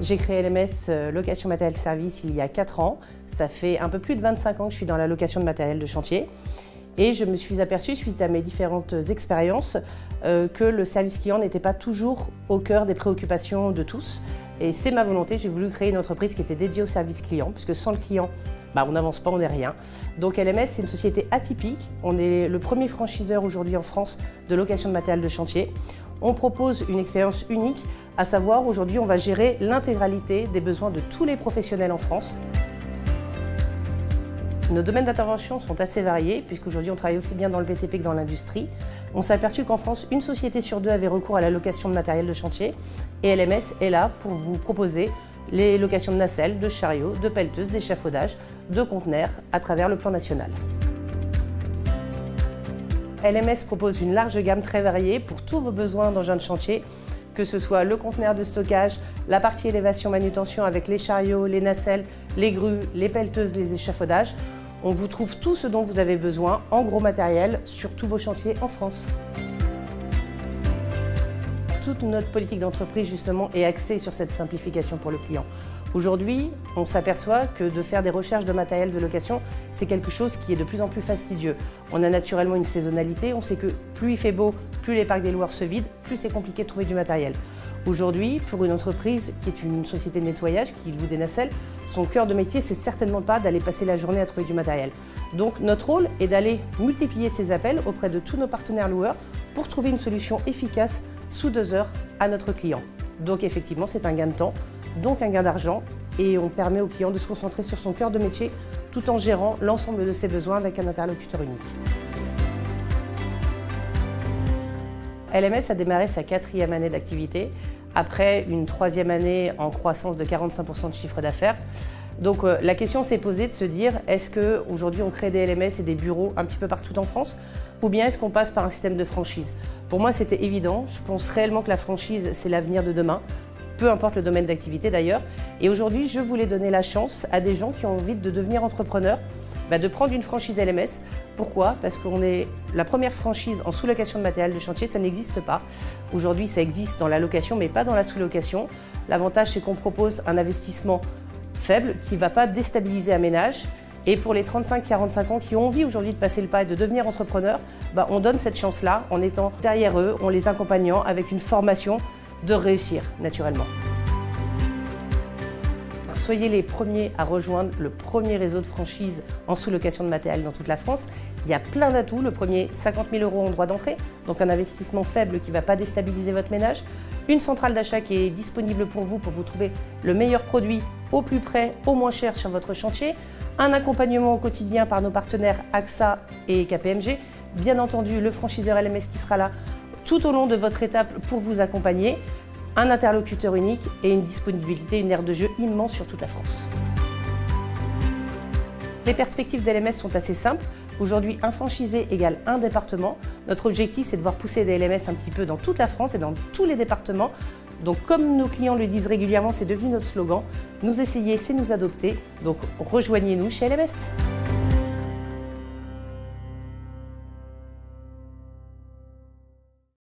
J'ai créé LMS Location Matériel Service il y a 4 ans. Ça fait un peu plus de 25 ans que je suis dans la location de matériel de chantier. Et je me suis aperçue, suite à mes différentes expériences, que le service client n'était pas toujours au cœur des préoccupations de tous. Et c'est ma volonté, j'ai voulu créer une entreprise qui était dédiée au service client, puisque sans le client, on n'avance pas, on n'est rien. Donc LMS, c'est une société atypique. On est le premier franchiseur aujourd'hui en France de location de matériel de chantier. On propose une expérience unique, à savoir aujourd'hui on va gérer l'intégralité des besoins de tous les professionnels en France. Nos domaines d'intervention sont assez variés, puisqu'aujourd'hui on travaille aussi bien dans le BTP que dans l'industrie. On s'est aperçu qu'en France, 1 société sur 2 avait recours à la location de matériel de chantier, et LMS est là pour vous proposer les locations de nacelles, de chariots, de pelleteuses, d'échafaudages, de conteneurs à travers le plan national. LMS propose une large gamme très variée pour tous vos besoins d'engins de chantier, que ce soit le conteneur de stockage, la partie élévation manutention avec les chariots, les nacelles, les grues, les pelleteuses, les échafaudages. On vous trouve tout ce dont vous avez besoin en gros matériel sur tous vos chantiers en France. Toute notre politique d'entreprise justement est axée sur cette simplification pour le client. Aujourd'hui, on s'aperçoit que de faire des recherches de matériel de location, c'est quelque chose qui est de plus en plus fastidieux. On a naturellement une saisonnalité, on sait que plus il fait beau, plus les parcs des loueurs se vident, plus c'est compliqué de trouver du matériel. Aujourd'hui, pour une entreprise qui est une société de nettoyage, qui loue des nacelles, son cœur de métier, c'est certainement pas d'aller passer la journée à trouver du matériel. Donc notre rôle est d'aller multiplier ces appels auprès de tous nos partenaires loueurs pour trouver une solution efficace sous 2 heures à notre client. Donc effectivement, c'est un gain de temps, donc un gain d'argent, et on permet au client de se concentrer sur son cœur de métier tout en gérant l'ensemble de ses besoins avec un interlocuteur unique. LMS a démarré sa 4e année d'activité, après une 3e année en croissance de 45% de chiffre d'affaires. Donc la question s'est posée de se dire, est-ce qu'aujourd'hui on crée des LMS et des bureaux un petit peu partout en France, ou bien est-ce qu'on passe par un système de franchise? Pour moi c'était évident, je pense réellement que la franchise c'est l'avenir de demain, peu importe le domaine d'activité d'ailleurs. Et aujourd'hui je voulais donner la chance à des gens qui ont envie de devenir entrepreneurs, de prendre une franchise LMS. Pourquoi? Parce qu'on est la première franchise en sous-location de matériel de chantier, ça n'existe pas. Aujourd'hui ça existe dans la location mais pas dans la sous-location. L'avantage c'est qu'on propose un investissement faible qui ne va pas déstabiliser un ménage. Et pour les 35-45 ans qui ont envie aujourd'hui de passer le pas et de devenir entrepreneur, on donne cette chance-là en étant derrière eux, en les accompagnant avec une formation de réussir naturellement. Soyez les premiers à rejoindre le premier réseau de franchise en sous-location de matériel dans toute la France. Il y a plein d'atouts. Le premier, 50 000 € en droit d'entrée, donc un investissement faible qui ne va pas déstabiliser votre ménage. Une centrale d'achat qui est disponible pour vous trouver le meilleur produit au plus près, au moins cher sur votre chantier. Un accompagnement au quotidien par nos partenaires AXA et KPMG. Bien entendu, le franchiseur LMS qui sera là tout au long de votre étape pour vous accompagner. Un interlocuteur unique et une disponibilité, une aire de jeu immense sur toute la France. Les perspectives d'LMS sont assez simples. Aujourd'hui, un franchisé égale un département. Notre objectif, c'est de voir pousser des LMS un petit peu dans toute la France et dans tous les départements. Donc, comme nos clients le disent régulièrement, c'est devenu notre slogan. Nous essayer, c'est nous adopter. Donc, rejoignez-nous chez LMS.